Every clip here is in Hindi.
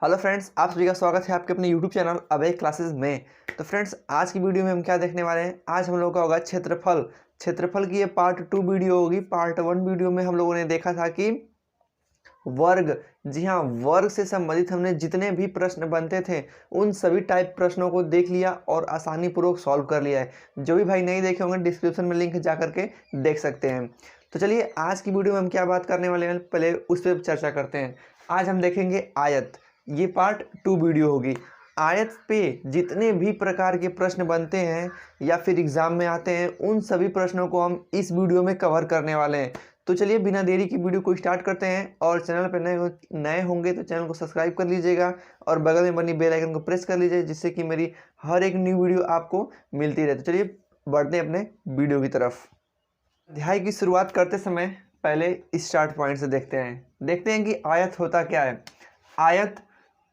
हेलो फ्रेंड्स, आप सभी का स्वागत है आपके अपने यूट्यूब चैनल अभय क्लासेस में। तो फ्रेंड्स, आज की वीडियो में हम क्या देखने वाले हैं। आज हम लोगों का होगा क्षेत्रफल की ये पार्ट 2 वीडियो होगी। पार्ट 1 वीडियो में हम लोगों ने देखा था कि वर्ग, जी हाँ, वर्ग से संबंधित हमने जितने भी प्रश्न बनते थे उन सभी टाइप प्रश्नों को देख लिया और आसानी पूर्वक सॉल्व कर लिया है। जो भी भाई नहीं देखे होंगे डिस्क्रिप्शन में लिंक जा करके देख सकते हैं। तो चलिए आज की वीडियो में हम क्या बात करने वाले हैं, पहले उस पर चर्चा करते हैं। आज हम देखेंगे आयत, ये पार्ट 2 वीडियो होगी। आयत पे जितने भी प्रकार के प्रश्न बनते हैं या फिर एग्जाम में आते हैं उन सभी प्रश्नों को हम इस वीडियो में कवर करने वाले हैं। तो चलिए बिना देरी की वीडियो को स्टार्ट करते हैं। और चैनल पर नए होंगे तो चैनल को सब्सक्राइब कर लीजिएगा और बगल में बनी बेल आइकन को प्रेस कर लीजिए, जिससे कि मेरी हर एक न्यू वीडियो आपको मिलती रहे। तो चलिए बढ़ते हैं अपने वीडियो की तरफ। अध्याय की शुरुआत करते समय पहले स्टार्ट पॉइंट से देखते हैं कि आयत होता क्या है। आयत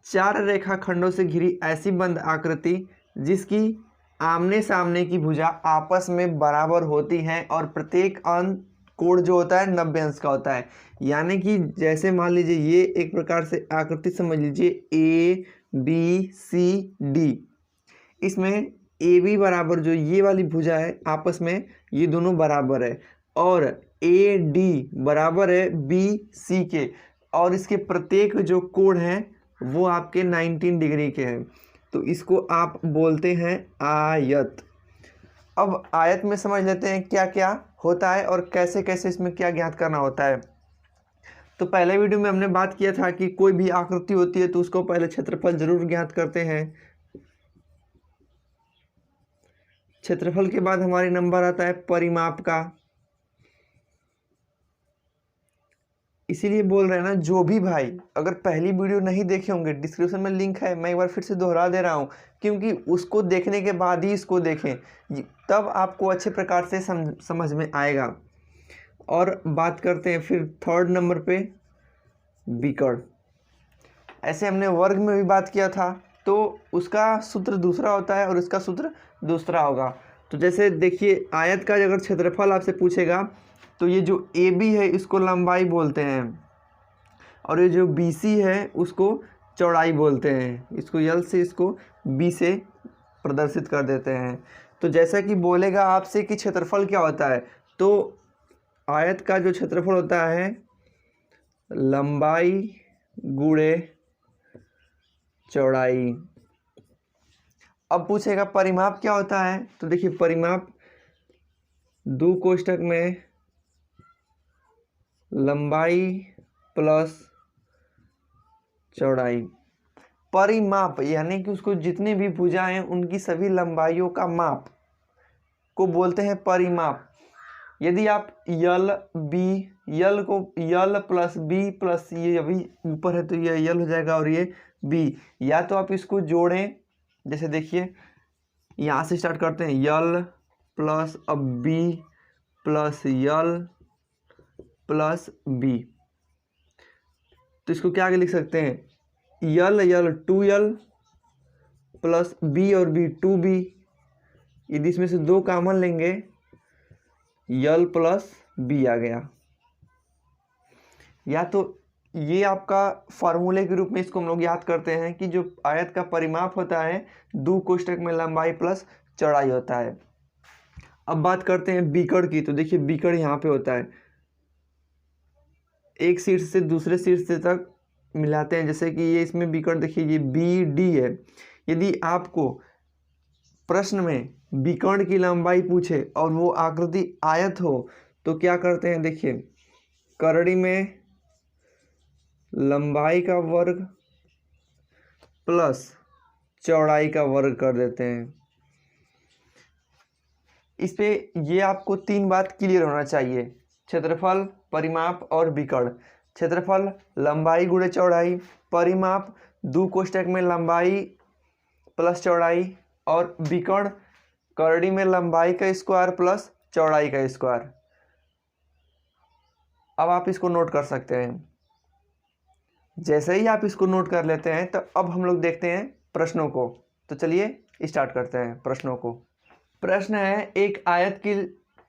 चार रेखाखंडों से घिरी ऐसी बंद आकृति जिसकी आमने सामने की भुजा आपस में बराबर होती हैं और प्रत्येक अंत कोण जो होता है 90 अंश का होता है। यानी कि जैसे मान लीजिए ये एक प्रकार से आकृति समझ लीजिए ए बी सी डी। इसमें ए बी बराबर जो ये वाली भुजा है आपस में ये दोनों बराबर है और ए डी बराबर है बी सी के, और इसके प्रत्येक जो कोण हैं वो आपके 19 डिग्री के हैं। तो इसको आप बोलते हैं आयत। अब आयत में समझ लेते हैं क्या क्या होता है और कैसे कैसे इसमें क्या ज्ञात करना होता है। तो पहले वीडियो में हमने बात किया था कि कोई भी आकृति होती है तो उसको पहले क्षेत्रफल जरूर ज्ञात करते हैं। क्षेत्रफल के बाद हमारे नंबर आता है परिमाप का। इसीलिए बोल रहे हैं ना, जो भी भाई अगर पहली वीडियो नहीं देखे होंगे डिस्क्रिप्शन में लिंक है, मैं एक बार फिर से दोहरा दे रहा हूँ, क्योंकि उसको देखने के बाद ही इसको देखें, तब आपको अच्छे प्रकार से समझ में आएगा। और बात करते हैं फिर थर्ड नंबर पे विकर्ण। ऐसे हमने वर्ग में भी बात किया था तो उसका सूत्र दूसरा होता है और इसका सूत्र दूसरा होगा। तो जैसे देखिए आयत का अगर क्षेत्रफल आपसे पूछेगा तो ये जो ए बी है इसको लंबाई बोलते हैं और ये जो बी सी है उसको चौड़ाई बोलते हैं। इसको यल से इसको बी से प्रदर्शित कर देते हैं। तो जैसा कि बोलेगा आपसे कि क्षेत्रफल क्या होता है, तो आयत का जो क्षेत्रफल होता है लंबाई गुणे चौड़ाई। अब पूछेगा परिमाप क्या होता है, तो देखिए परिमाप दो कोष्ठक में लंबाई प्लस चौड़ाई। परिमाप यानी कि उसको जितनी भी भुजाएं हैं उनकी सभी लंबाइयों का माप को बोलते हैं परिमाप। यदि आप यल को यल प्लस बी प्लस ये अभी ऊपर है तो ये यल हो जाएगा और ये बी, या तो आप इसको जोड़ें। जैसे देखिए यहाँ से स्टार्ट करते हैं यल प्लस अब B plus L plus B, तो इसको क्या आगे लिख सकते हैं L L 2l plus B और बी 2b। यदि इसमें से दो कॉमन लेंगे यल प्लस बी आ गया। या तो ये आपका फार्मूले के रूप में इसको हम लोग याद करते हैं कि जो आयत का परिमाप होता है दो कोष्ठक में लंबाई प्लस चौड़ाई होता है। अब बात करते हैं विकर्ण की। तो देखिए विकर्ण यहाँ पे होता है, एक शीर्ष से दूसरे शीर्ष से तक मिलाते हैं। जैसे कि ये इसमें विकर्ण देखिए ये बी डी है। यदि आपको प्रश्न में विकर्ण की लंबाई पूछे और वो आकृति आयत हो तो क्या करते हैं, देखिए करड़ी में लंबाई का वर्ग प्लस चौड़ाई का वर्ग कर देते हैं। इस पे ये आपको तीन बात क्लियर होना चाहिए, क्षेत्रफल परिमाप और विकर्ण। क्षेत्रफल लंबाई गुणे चौड़ाई, परिमाप दो कोष्ठक में लंबाई प्लस चौड़ाई, और विकर्ण करड़ी में लंबाई का स्क्वायर प्लस चौड़ाई का स्क्वायर। अब आप इसको नोट कर सकते हैं। जैसे ही आप इसको नोट कर लेते हैं तो अब हम लोग देखते हैं प्रश्नों को। तो चलिए स्टार्ट करते हैं प्रश्नों को। प्रश्न है, एक आयत की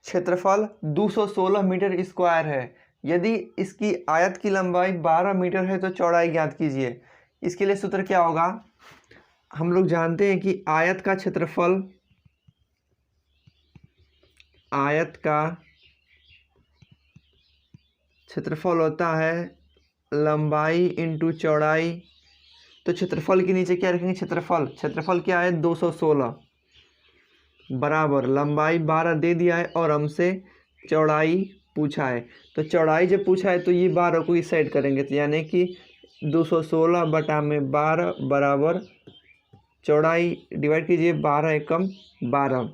क्षेत्रफल 216 मीटर स्क्वायर है। यदि इसकी आयत की लंबाई 12 मीटर है तो चौड़ाई ज्ञात कीजिए। इसके लिए सूत्र क्या होगा, हम लोग जानते हैं कि आयत का क्षेत्रफल होता है लंबाई इंटू चौड़ाई। तो क्षेत्रफल के नीचे क्या रखेंगे, क्षेत्रफल क्या है 216 बराबर लंबाई 12 दे दिया है और हमसे चौड़ाई पूछा है। तो चौड़ाई जब पूछा है तो ये 12 को इस साइड करेंगे, तो यानी कि 216 बटा में 12 बराबर चौड़ाई डिवाइड कीजिए 12 एकम 12,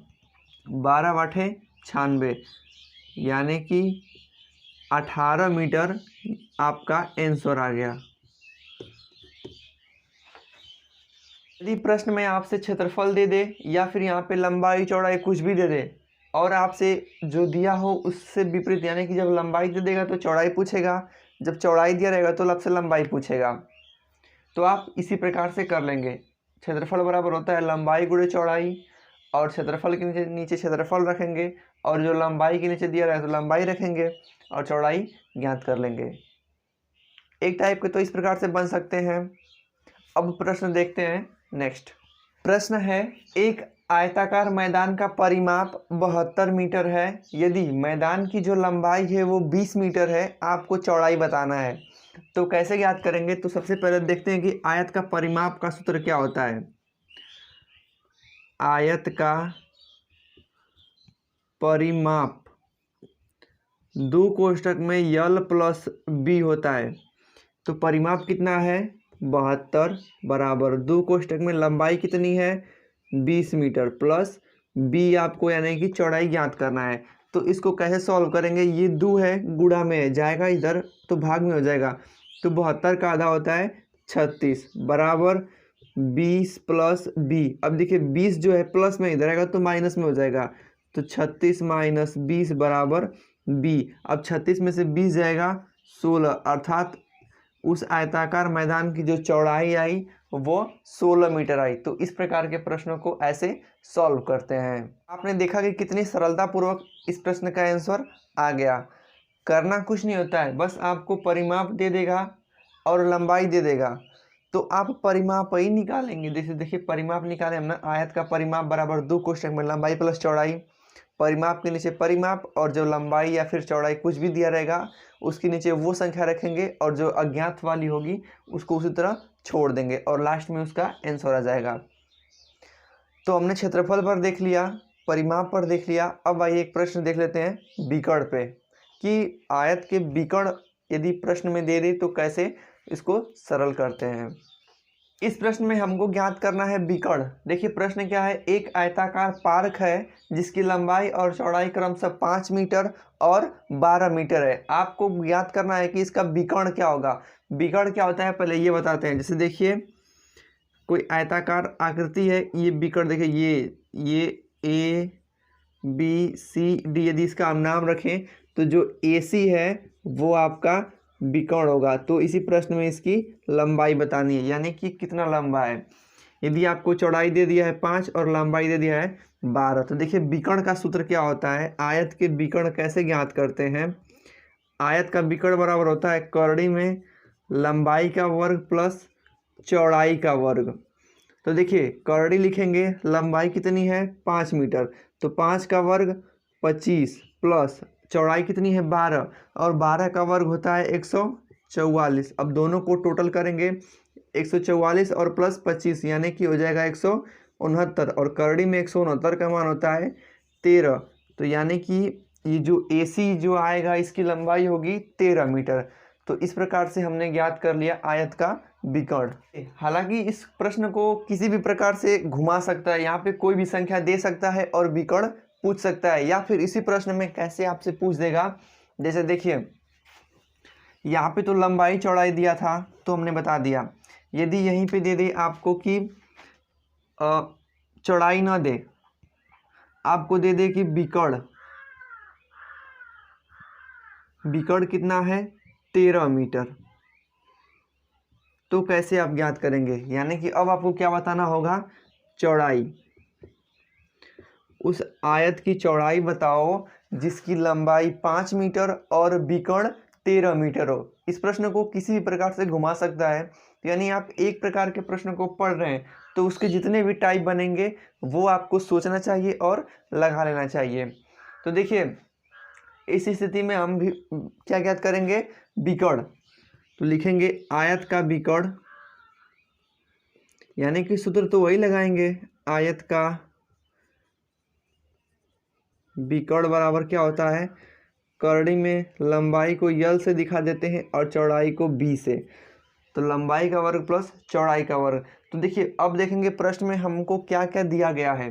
12 बाठे 96, यानी कि 18 मीटर आपका आंसर आ गया। यदि प्रश्न में आपसे क्षेत्रफल दे दे या फिर यहाँ पे लंबाई चौड़ाई कुछ भी दे दे और आपसे जो दिया हो उससे विपरीत, यानी कि जब लंबाई दे देगा तो चौड़ाई पूछेगा, जब चौड़ाई दिया रहेगा तो आपसे लंबाई पूछेगा, तो आप इसी प्रकार से कर लेंगे। क्षेत्रफल बराबर होता है लंबाई गुणे चौड़ाई, और क्षेत्रफल के नीचे क्षेत्रफल रखेंगे और जो लंबाई के नीचे दिया रहे तो लंबाई रखेंगे और चौड़ाई ज्ञात कर लेंगे। एक टाइप के तो इस प्रकार से बन सकते हैं। अब प्रश्न देखते हैं। नेक्स्ट प्रश्न है, एक आयताकार मैदान का परिमाप 72 मीटर है। यदि मैदान की जो लंबाई है वो 20 मीटर है, आपको चौड़ाई बताना है। तो कैसे ज्ञात करेंगे, तो सबसे पहले देखते हैं कि आयत का परिमाप का सूत्र क्या होता है। आयत का परिमाप 2 कोष्ठक में यल प्लस बी होता है। तो परिमाप कितना है 72 बराबर 2 कोष्ठक में लंबाई कितनी है 20 मीटर प्लस बी आपको यानी कि चौड़ाई ज्ञात करना है। तो इसको कैसे सॉल्व करेंगे, ये 2 है गुणा में जाएगा इधर तो भाग में हो जाएगा, तो 72 का आधा होता है 36 बराबर 20 प्लस बी। अब देखिए 20 जो है प्लस में इधर आएगा तो माइनस में हो जाएगा, तो 36 माइनस 20 बराबर बी। अब 36 में से 20 जाएगा 16, अर्थात उस आयताकार मैदान की जो चौड़ाई आई वो 16 मीटर आई। तो इस प्रकार के प्रश्नों को ऐसे सॉल्व करते हैं। आपने देखा कि कितनी सरलतापूर्वक इस प्रश्न का आंसर आ गया। करना कुछ नहीं होता है, बस आपको परिमाप दे देगा और लंबाई दे देगा, तो आप परिमाप ही निकालेंगे। जैसे देखिए परिमाप निकाले हमने, आयत का परिमाप बराबर 2 कोष्ठक में लंबाई प्लस चौड़ाई, परिमाप के नीचे परिमाप और जो लंबाई या फिर चौड़ाई कुछ भी दिया रहेगा उसके नीचे वो संख्या रखेंगे और जो अज्ञात वाली होगी उसको उसी तरह छोड़ देंगे और लास्ट में उसका आंसर आ जाएगा। तो हमने क्षेत्रफल पर देख लिया, परिमाप पर देख लिया। अब आइए एक प्रश्न देख लेते हैं विकर्ण पे, कि आयत के विकर्ण यदि प्रश्न में दे दे तो कैसे इसको सरल करते हैं। इस प्रश्न में हमको ज्ञात करना है विकर्ण। देखिए प्रश्न क्या है, एक आयताकार पार्क है जिसकी लंबाई और चौड़ाई क्रमशः 5 मीटर और 12 मीटर है। आपको ज्ञात करना है कि इसका विकर्ण क्या होगा। विकर्ण क्या होता है पहले ये बताते हैं। जैसे देखिए कोई आयताकार आकृति है, ये विकर्ण देखिए ये ए बी सी डी, यदि इसका हम नाम रखें तो जो ए सी है वो आपका विकर्ण होगा। तो इसी प्रश्न में इसकी लंबाई बतानी है, यानी कि कितना लंबा है। यदि आपको चौड़ाई दे दिया है 5 और लंबाई दे दिया है 12, तो देखिए विकर्ण का सूत्र क्या होता है। आयत के विकर्ण कैसे ज्ञात करते हैं। आयत का विकर्ण बराबर होता है करड़ी में लंबाई का वर्ग प्लस चौड़ाई का वर्ग। तो देखिए करड़ी लिखेंगे, लंबाई कितनी है 5 मीटर, तो 5 का वर्ग 25 प्लस चौड़ाई कितनी है 12 और 12 का वर्ग होता है 144। अब दोनों को टोटल करेंगे 144 और प्लस 25 यानी कि हो जाएगा 169, और करड़ी में 169 का मान होता है 13। तो यानी कि ये जो AC जो आएगा इसकी लंबाई होगी 13 मीटर। तो इस प्रकार से हमने ज्ञात कर लिया आयत का विकर्ण। हालांकि इस प्रश्न को किसी भी प्रकार से घुमा सकता है, यहाँ पे कोई भी संख्या दे सकता है और विकर्ण पूछ सकता है, या फिर इसी प्रश्न में कैसे आपसे पूछ देगा। जैसे देखिए यहाँ पे तो लंबाई चौड़ाई दिया था तो हमने बता दिया, यदि यहीं पे दे दे आपको कि चौड़ाई ना दे, आपको दे दे कि विकर्ण कितना है 13 मीटर, तो कैसे आप ज्ञात करेंगे। यानी कि अब आपको क्या बताना होगा, चौड़ाई, उस आयत की चौड़ाई बताओ जिसकी लंबाई 5 मीटर और विकर्ण 13 मीटर हो। इस प्रश्न को किसी भी प्रकार से घुमा सकता है, तो यानी आप एक प्रकार के प्रश्न को पढ़ रहे हैं तो उसके जितने भी टाइप बनेंगे वो आपको सोचना चाहिए और लगा लेना चाहिए। तो देखिए इस स्थिति में हम भी क्या ज्ञात करेंगे, विकर्ण। तो लिखेंगे आयत का विकर्ण, यानी कि सूत्र तो वही लगाएंगे, आयत का विकर्ण बराबर क्या होता है, करड़ी में लंबाई को यल से दिखा देते हैं और चौड़ाई को बी से। तो लंबाई का वर्ग प्लस चौड़ाई का वर्ग। तो देखिए अब देखेंगे प्रश्न में हमको क्या क्या दिया गया है।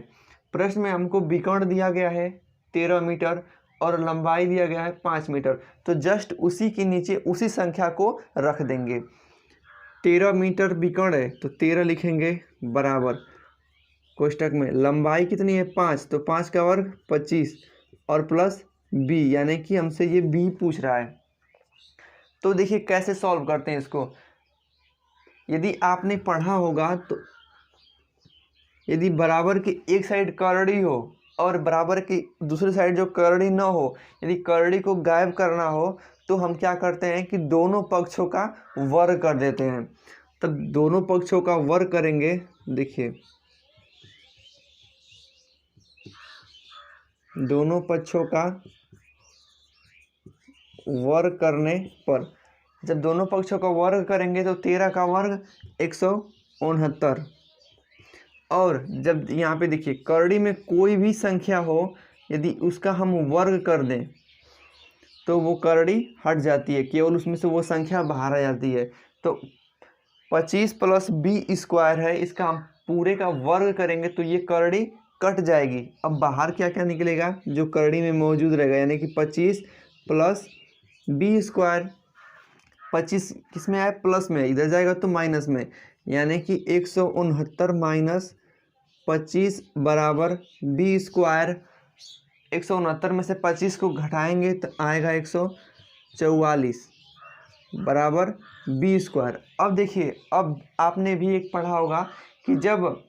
प्रश्न में हमको विकर्ण दिया गया है 13 मीटर और लंबाई दिया गया है 5 मीटर। तो जस्ट उसी के नीचे उसी संख्या को रख देंगे। 13 मीटर विकर्ण है तो 13 लिखेंगे बराबर कोष्टक में लंबाई कितनी है 5, तो 5 का वर्ग 25 और प्लस बी, यानी कि हमसे ये बी पूछ रहा है। तो देखिए कैसे सॉल्व करते हैं इसको। यदि आपने पढ़ा होगा तो यदि बराबर की एक साइड करड़ी हो और बराबर की दूसरी साइड जो करड़ी ना हो, यदि करड़ी को गायब करना हो तो हम क्या करते हैं कि दोनों पक्षों का वर्ग कर देते हैं। तब दोनों पक्षों का वर्ग करेंगे, देखिए दोनों पक्षों का वर्ग करने पर, जब दोनों पक्षों का वर्ग करेंगे तो 13 का वर्ग 169। और जब यहाँ पे देखिए करड़ी में कोई भी संख्या हो यदि उसका हम वर्ग कर दें तो वो करड़ी हट जाती है, केवल उसमें से वो संख्या बाहर आ जाती है। तो 25 प्लस बी स्क्वायर है, इसका हम पूरे का वर्ग करेंगे तो ये करड़ी कट जाएगी। अब बाहर क्या क्या निकलेगा, जो करड़ी में मौजूद रहेगा, यानी कि 25 प्लस बी स्क्वायर। 25 किस में आए, प्लस में, इधर जाएगा तो माइनस में, यानी कि 169 माइनस 25 बराबर बी स्क्वायर। 169 में से 25 को घटाएंगे तो आएगा 144 बराबर बी स्क्वायर। अब देखिए अब आपने भी एक पढ़ा होगा कि जब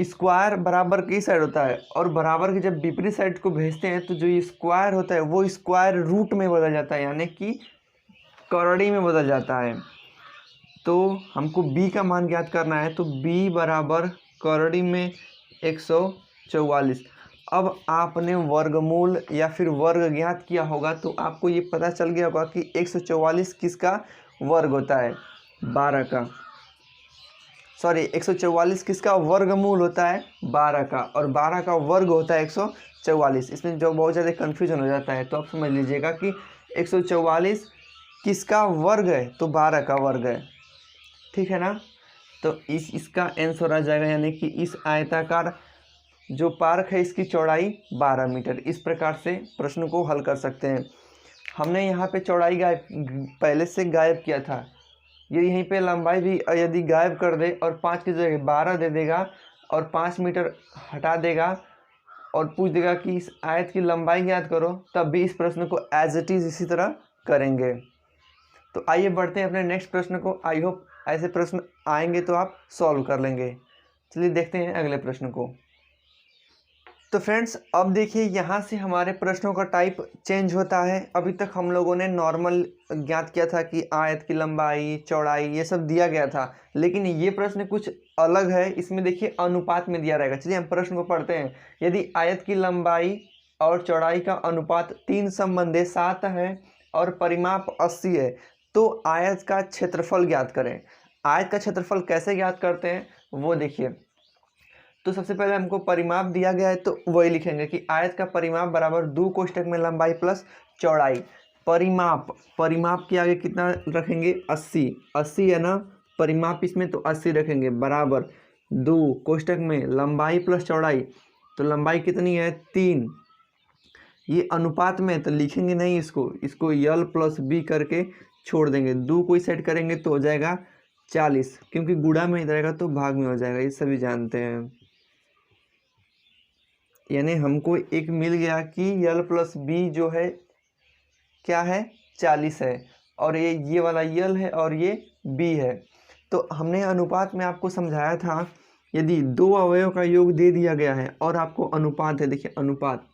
स्क्वायर बराबर की साइड होता है और बराबर की जब विपरीत साइड को भेजते हैं तो जो ये स्क्वायर होता है वो स्क्वायर रूट में बदल जाता है, यानी कि करड़ी में बदल जाता है। तो हमको b का मान ज्ञात करना है, तो b बराबर करड़ी में 144। अब आपने वर्गमूल या फिर वर्ग ज्ञात किया होगा तो आपको ये पता चल गया होगा कि 144 किसका वर्ग होता है, 12 का, सॉरी 144 किसका वर्गमूल होता है, 12 का, और 12 का वर्ग होता है 144। इसमें जो बहुत ज़्यादा कन्फ्यूजन हो जाता है तो आप समझ लीजिएगा कि 144 किसका वर्ग है, तो 12 का वर्ग है, ठीक है ना। तो इसका आंसर आ जाएगा, यानी कि इस आयताकार जो पार्क है इसकी चौड़ाई 12 मीटर। इस प्रकार से प्रश्न को हल कर सकते हैं। हमने यहाँ पे चौड़ाई पहले से गायब किया था, ये यहीं पे लंबाई भी यदि गायब कर दे और 5 की जगह 12 दे देगा और 5 मीटर हटा देगा और पूछ देगा कि इस आयत की लंबाई ज्ञात करो, तब भी इस प्रश्न को एज इट इज़ इसी तरह करेंगे। तो आइए बढ़ते हैं अपने नेक्स्ट प्रश्न को। आई होप ऐसे प्रश्न आएंगे तो आप सॉल्व कर लेंगे। चलिए देखते हैं अगले प्रश्न को। तो फ्रेंड्स अब देखिए यहाँ से हमारे प्रश्नों का टाइप चेंज होता है। अभी तक हम लोगों ने नॉर्मल ज्ञात किया था कि आयत की लंबाई चौड़ाई ये सब दिया गया था, लेकिन ये प्रश्न कुछ अलग है। इसमें देखिए अनुपात में दिया रहेगा। चलिए हम प्रश्न को पढ़ते हैं। यदि आयत की लंबाई और चौड़ाई का अनुपात 3:7 है और परिमाप 80 है तो आयत का क्षेत्रफल ज्ञात करें। आयत का क्षेत्रफल कैसे ज्ञात करते हैं वो देखिए। तो सबसे पहले हमको परिमाप दिया गया है तो वही लिखेंगे कि आयत का परिमाप बराबर 2 कोष्टक में लंबाई प्लस चौड़ाई। परिमाप के आगे कितना रखेंगे, 80 है ना, परिमाप इसमें तो 80 रखेंगे बराबर 2 कोष्टक में लंबाई प्लस चौड़ाई। तो लंबाई कितनी है 3, ये अनुपात में तो लिखेंगे नहीं, इसको यल प्लस बी करके छोड़ देंगे। 2 को सेट करेंगे तो हो जाएगा 40, क्योंकि गुणा में रहेगा तो भाग में हो जाएगा, ये सभी जानते हैं। यानी हमको एक मिल गया कि यल प्लस बी जो है क्या है 40 है, और ये वाला यल है और ये बी है। तो हमने अनुपात में आपको समझाया था, यदि 2 अवयव का योग दे दिया गया है और आपको अनुपात है, देखिए अनुपात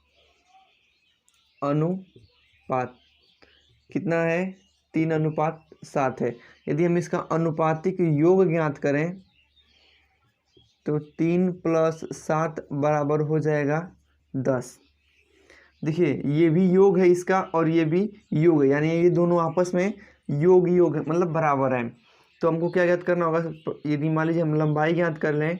कितना है 3:1 7 है। यदि हम इसका अनुपातिक योग ज्ञात करें तो 3 + 7 बराबर हो जाएगा 10। देखिए ये भी योग है इसका और ये भी योग है, यानी ये दोनों आपस में योग योग है, मतलब बराबर है। तो हमको क्या ज्ञात करना होगा? यदि मान लीजिए हम लंबाई ज्ञात कर लें,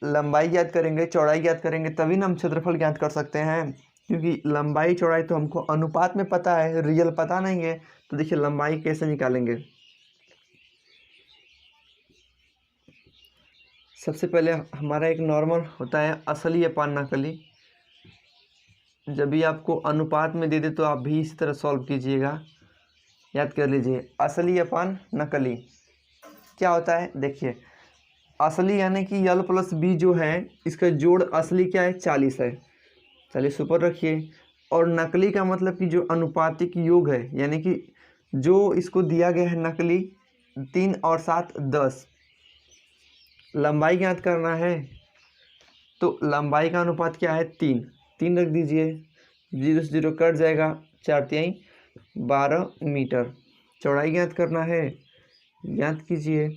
लंबाई ज्ञात करेंगे, चौड़ाई ज्ञात करेंगे, तभी ना हम क्षेत्रफल ज्ञात कर सकते हैं। क्योंकि लंबाई चौड़ाई तो हमको अनुपात में पता है, रियल पता नहीं है। तो देखिए लंबाई कैसे निकालेंगे। सबसे पहले हमारा एक नॉर्मल होता है असली अपान नकली। जब भी आपको अनुपात में दे दे तो आप भी इसी तरह सॉल्व कीजिएगा। याद कर लीजिए, असली अपान नकली क्या होता है? देखिए असली यानी कि l + b जो है इसका जोड़ असली क्या है? 40 है। 40 ऊपर रखिए। और नकली का मतलब कि जो अनुपातिक योग है, यानी कि जो इसको दिया गया है नकली 3 और 7 10। लंबाई ज्ञात करना है तो लंबाई का अनुपात क्या है? 3 रख दीजिए, 0 से 0 कट जाएगा, 4×3 12 मीटर। चौड़ाई ज्ञात करना है, ज्ञात कीजिए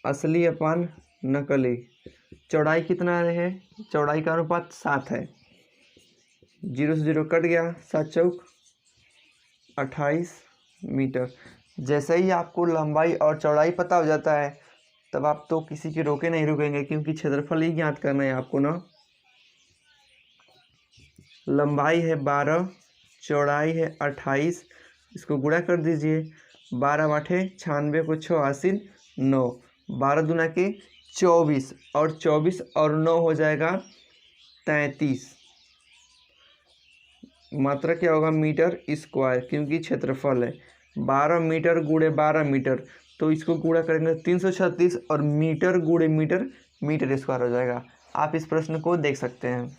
असली अपान नकली। चौड़ाई कितना है? चौड़ाई का अनुपात 7 है। 0 से 0 कट गया, 7×4 28 मीटर। जैसे ही आपको लंबाई और चौड़ाई पता हो जाता है तब आप तो किसी के रोके नहीं रुकेंगे, क्योंकि क्षेत्रफल ही ज्ञात करना है आपको ना। लंबाई है 12, चौड़ाई है 28, इसको गुणा कर दीजिए। 12 8 96 को 6 आसिन 9, 12 दूना के 24 और 24 और 9 हो जाएगा 33। मात्रा क्या होगा? मीटर स्क्वायर, क्योंकि क्षेत्रफल है 12 मीटर गुणे 12 मीटर, तो इसको गुणा करेंगे 336 और मीटर गुणे मीटर मीटर स्क्वायर हो जाएगा। आप इस प्रश्न को देख सकते हैं।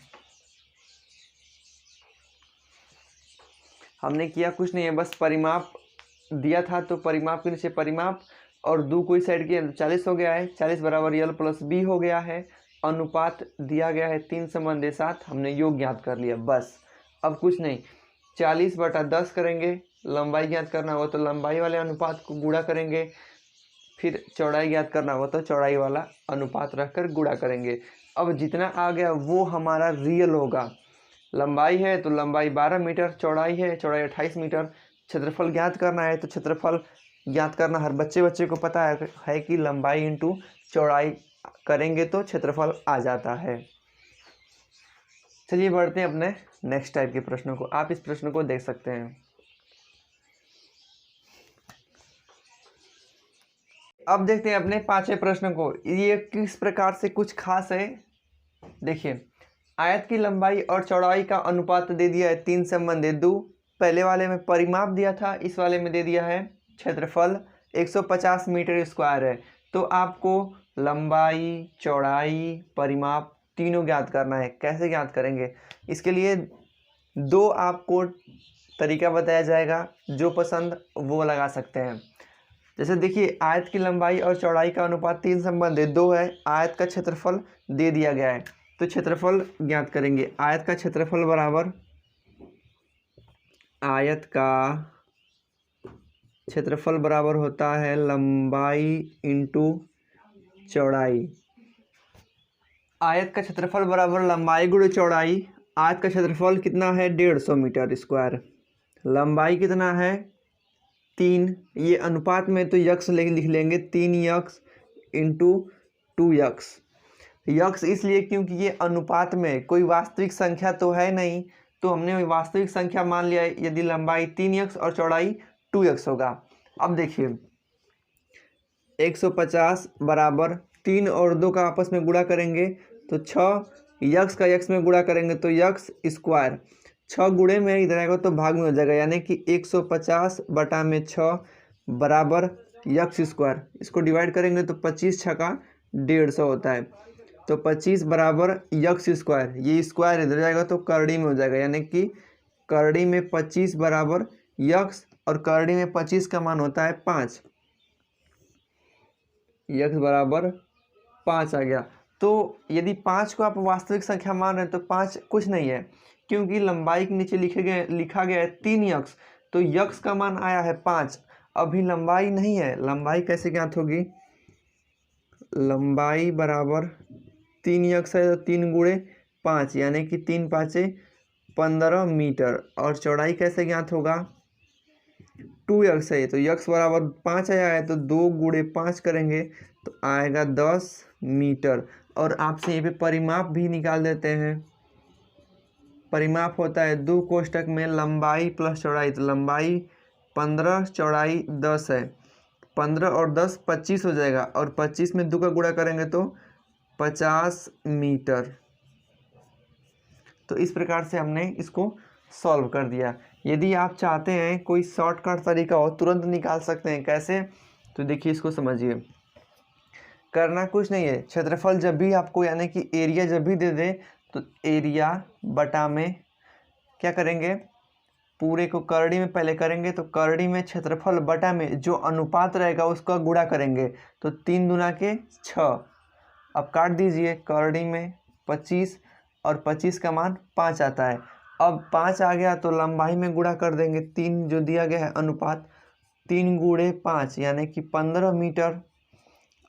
हमने किया कुछ नहीं है, बस परिमाप दिया था तो परिमाप के नीचे परिमाप और दो कोई साइड के 40 हो गया है। 40 बराबर l + b हो गया है। अनुपात दिया गया है 3:7, हमने योग ज्ञात कर लिया बस। अब कुछ नहीं, 40/10 करेंगे। लंबाई ज्ञात करना होगा तो लंबाई वाले अनुपात को गुणा करेंगे, फिर चौड़ाई ज्ञात करना होगा तो चौड़ाई वाला अनुपात रखकर गुणा करेंगे। अब जितना आ गया वो हमारा रियल होगा। लंबाई है तो लंबाई 12 मीटर, चौड़ाई है, चौड़ाई 28 मीटर। क्षेत्रफल ज्ञात करना है तो क्षेत्रफल ज्ञात करना हर बच्चे को पता है कि लंबाई इंटू चौड़ाई करेंगे तो क्षेत्रफल आ जाता है। चलिए बढ़ते हैं अपने नेक्स्ट टाइप के प्रश्नों को। आप इस प्रश्न को देख सकते हैं। अब देखते हैं अपने 5वें प्रश्न को। ये किस प्रकार से कुछ खास है। देखिए, आयत की लंबाई और चौड़ाई का अनुपात दे दिया है 3:2। पहले वाले में परिमाप दिया था, इस वाले में दे दिया है क्षेत्रफल 150 मीटर स्क्वायर है। तो आपको लंबाई, चौड़ाई, परिमाप तीनों ज्ञात करना है। कैसे ज्ञात करेंगे? इसके लिए दो आपको तरीका बताया जाएगा, जो पसंद वो लगा सकते हैं। जैसे देखिए, आयत की लंबाई और चौड़ाई का अनुपात 3:2 है। आयत का क्षेत्रफल दे दिया गया है तो क्षेत्रफल ज्ञात करेंगे। आयत का क्षेत्रफल बराबर आयत का क्षेत्रफल बराबर होता है लंबाई इंटू चौड़ाई। आयत का क्षेत्रफल बराबर लंबाई गुणे चौड़ाई। आयत का क्षेत्रफल कितना है? 150 मीटर स्क्वायर। लंबाई कितना है? 3। ये अनुपात में तो यक्स लिख लेंगे, 3x इंटू 2x। यक्स इसलिए क्योंकि ये अनुपात में कोई वास्तविक संख्या तो है नहीं, तो हमने वास्तविक संख्या मान लिया है। यदि लंबाई 3x और चौड़ाई 2x होगा। अब देखिए, 150 बराबर 3 और 2 का आपस में गुणा करेंगे तो 6, यक्स का यक्स में गुणा करेंगे तो यक्स स्क्वायर। 6 गुणे में इधर आएगा तो भाग में हो जाएगा, यानी कि 150/6 बराबर यक्स स्क्वायर। इसको डिवाइड करेंगे तो 25 छका 150 होता है। तो 25 बराबर यक्स स्क्वायर, ये स्क्वायर इधर जाएगा तो करड़ी में हो जाएगा, यानी कि करड़ी में 25 बराबर यक्स, और करड़ी में 25 का मान होता है 5। यक्स बराबर 5 आ गया। तो यदि 5 को आप वास्तविक संख्या मान रहे हैं तो 5 कुछ नहीं है, क्योंकि लंबाई के नीचे लिखा गया है 3x, तो यक्स का मान आया है 5। अभी लंबाई नहीं है, लंबाई कैसे ज्ञात होगी? लंबाई बराबर 3 यक्स है तो 3 गुणे 5 यानी कि 3 पाँचे 15 मीटर। और चौड़ाई कैसे ज्ञात होगा? 2 यक्स है तो यक्स बराबर 5 आया है तो 2 गुणे 5 करेंगे तो आएगा 10 मीटर। और आपसे ये पे परिमाप भी निकाल देते हैं। परिमाप होता है 2 कोष्टक में लंबाई प्लस चौड़ाई। तो लंबाई 15, चौड़ाई 10 है। 15 और 10 25 हो जाएगा और 25 में 2 का गुणा करेंगे तो 50 मीटर। तो इस प्रकार से हमने इसको सॉल्व कर दिया। यदि आप चाहते हैं कोई शॉर्टकट तरीका हो तुरंत निकाल सकते हैं। कैसे? तो देखिए इसको समझिए। करना कुछ नहीं है, क्षेत्रफल जब भी आपको यानी कि एरिया जब भी दे दे तो एरिया बटा में क्या करेंगे, पूरे को करड़ी में पहले करेंगे तो करड़ी में क्षेत्रफल बटा में जो अनुपात रहेगा उसका गुणा करेंगे तो 3 दूना के 6। अब काट दीजिए, करड़ी में 25 और 25 का मान 5 आता है। अब 5 आ गया तो लंबाई में गुणा कर देंगे, 3 जो दिया गया है अनुपात 3 गुणे 5 यानी कि 15 मीटर।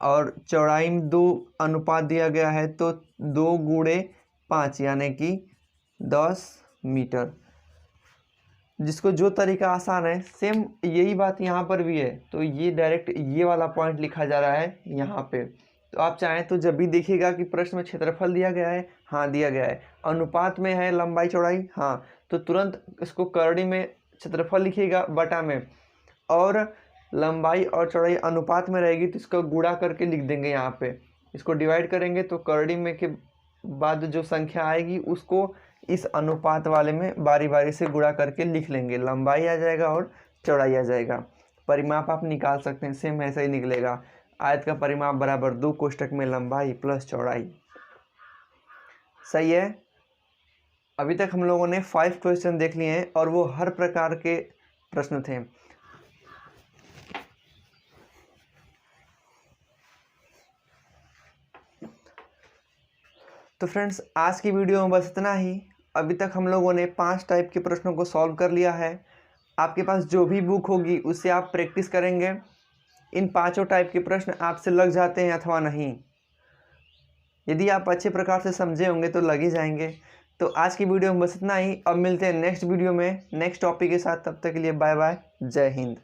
और चौड़ाई में 2 अनुपात दिया गया है तो 2 गुणे 5 यानी कि 10 मीटर। जिसको जो तरीका आसान है सेम यही बात यहाँ पर भी है। तो ये डायरेक्ट ये वाला पॉइंट लिखा जा रहा है यहाँ पे। तो आप चाहें तो जब भी देखिएगा कि प्रश्न में क्षेत्रफल दिया गया है, हाँ दिया गया है, अनुपात में है लंबाई चौड़ाई, हाँ, तो तुरंत इसको करड़ी में क्षेत्रफल लिखिएगा बटा में, और लंबाई और चौड़ाई अनुपात में रहेगी तो इसका गुणा करके लिख देंगे यहाँ पे। इसको डिवाइड करेंगे तो करड़ी में के बाद जो संख्या आएगी उसको इस अनुपात वाले में बारी बारी से गुणा करके लिख लेंगे। लंबाई आ जाएगा और चौड़ाई आ जाएगा। परिमाप आप निकाल सकते हैं, सेम ऐसा ही निकलेगा। आयत का परिमाप बराबर 2 कोष्टक में लंबाई प्लस चौड़ाई। सही है। अभी तक हम लोगों ने 5 क्वेश्चन देख लिए हैं और वो हर प्रकार के प्रश्न थे। तो फ्रेंड्स आज की वीडियो में बस इतना ही। अभी तक हम लोगों ने 5 टाइप के प्रश्नों को सॉल्व कर लिया है। आपके पास जो भी बुक होगी उससे आप प्रैक्टिस करेंगे। इन 5 टाइप के प्रश्न आपसे लग जाते हैं अथवा नहीं, यदि आप अच्छे प्रकार से समझे होंगे तो लग ही जाएंगे। तो आज की वीडियो में बस इतना ही। अब मिलते हैं नेक्स्ट वीडियो में नेक्स्ट टॉपिक के साथ। तब तक के लिए बाय बाय, जय हिंद।